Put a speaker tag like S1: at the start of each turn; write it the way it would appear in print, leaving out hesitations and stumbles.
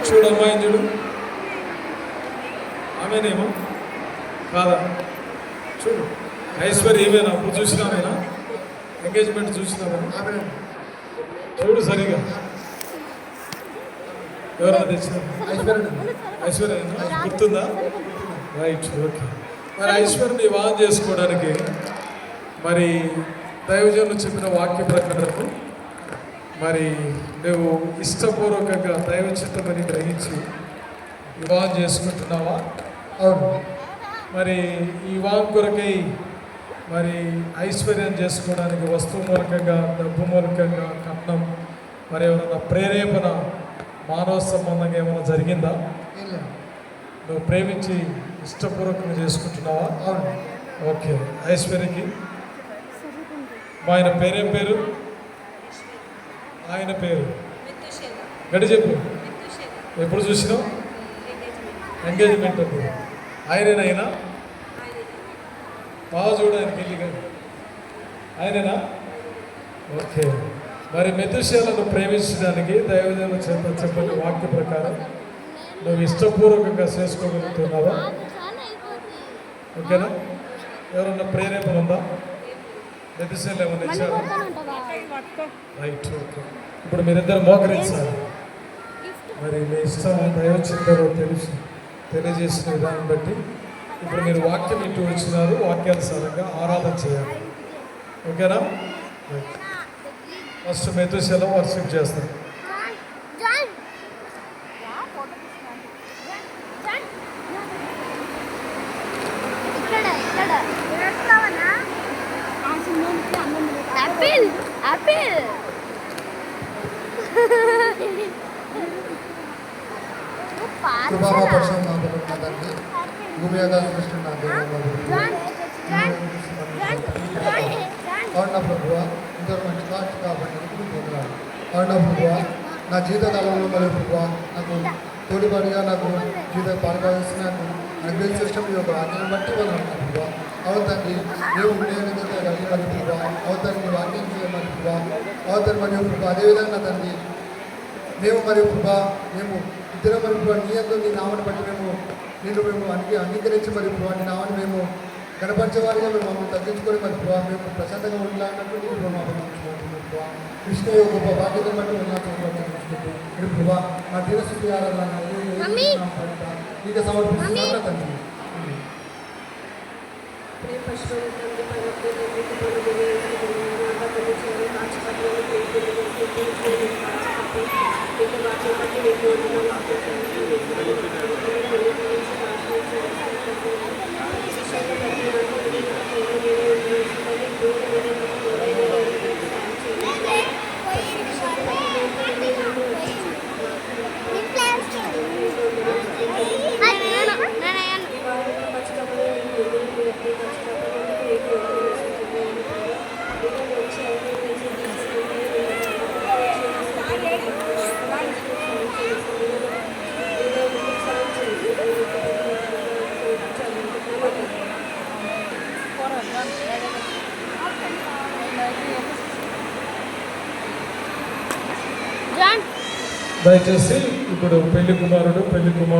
S1: చూడు అమ్మాయిని చూడు, ఆమెనేమో కాదా? చూడు ఐశ్వర్య ఏమైనా అప్పుడు చూసినామేనా? ఎంగేజ్మెంట్ చూసినామేనా? చూడు సరిగా ఎవరైనా తెచ్చినా? ఐశ్వర్య గుర్తుందా? Right, okay. మరి ఐశ్వర్యని వివాహం చేసుకోవడానికి మరి దైవజనులు చెప్పిన వాక్య ప్రకారం మరి నువ్వు ఇష్టపూర్వకంగా దైవ చిత్తమని గ్రహించి వివాహం చేసుకుంటున్నావా?
S2: అవును.
S1: మరి ఈ వివాహం కొరకై మరి ఐశ్వర్యం చేసుకోవడానికి వస్తువు మూలకంగా, డబ్బు మూలకంగా, కట్నం మరి ఏమైనా ప్రేరేపణ మానవ సంబంధంగా ఏమైనా జరిగిందా? నువ్వు ప్రేమించి ఇష్టపూర్వకంగా చేసుకుంటున్నావా?
S2: అవును.
S1: ఓకే. ఐశ్వర్యకి ఆయన పేరేం పేరు? ఆయన పేరు గడి చెప్పు. ఎప్పుడు చూసినావు? ఎంగేజ్మెంట్ అప్పుడు. ఆయనేనా? బాగా చూడు ఆయనకి వెళ్ళి కానీ ఆయనేనా? ఓకే. మరి మెతుషేలను ప్రేమించడానికి దైవజనుల చేత చెప్పని వాక్య ప్రకారం నువ్వు ఇష్టపూర్వకంగా చేసుకోగలుగుతున్నావా? ఓకేనా? ఎవరన్నా ప్రేరేపణ ఉందా? మెతుషేలు ఏమన్నా ఇచ్చారా? Right, okay. ఇప్పుడు మీరిద్దరు మోకరించాలి. మరి మీ ఇష్టం దైవ చిత్తారో తెలియజేసిన విధానం బట్టి ఇప్పుడు మీరు వాక్యం ఇంటూ వచ్చినారు. వాక్యానుసారంగా ఆరాధన చేయాలి. ఓకేనా? ఫస్ట్ మెతుషేల వర్షిప్ చేస్తారు.
S3: యాపిల్ యాపిల్
S2: కృపామ పక్షం నా తండ్రి, భూమి ఆకాశ సృష్టి నా దేవ అవునా ప్రభువ, ఇంతవరకు మంచి కాచి కాబట్టి పొందరాడు. అవునా ప్రభువ, నా జీవితకాలంలో మరియు ప్రభువ నాకు తోడిపాటిగా నాకు జీవిత పాల్గొస్తున్న నాకు సిస్టమ్ యొక్క ఆజ్ఞను బట్టి వదలను ప్రభువ. అవుతండి మేము కలిగి మరి ప్రభువ, అవుతాన్ని మీరు ఆజ్ఞం చేయమని ప్రభువ, అవుతాను మరియు ప్రభు. అదేవిధంగా తండ్రి మేము మరియు ప్రభా మేము ఇద్దరు మరి ప్రభు నీ అందు నీ నామని బట్టి మేము అంగీకరించి మరి ప్రభు నీ నామని మేము గణపరిచేవారిగా మేము మమ్మల్ని తగ్గించుకొని మరి ప్రభావ మేము ప్రశాంతంగా ఉండాలన్నట్టు ప్రభావ కృష్ణ యొక్క గొప్ప బాధ్యతను బట్టి ఉన్నాచుకుంటూ మీరు ప్రభా మా దినస్థితి ఆరాధన ఇక సమర్పిస్తున్నాను తండ్రి.
S1: దయచేసి ఇప్పుడు పెళ్లి కుమారుడు పెళ్లి కుమారుడు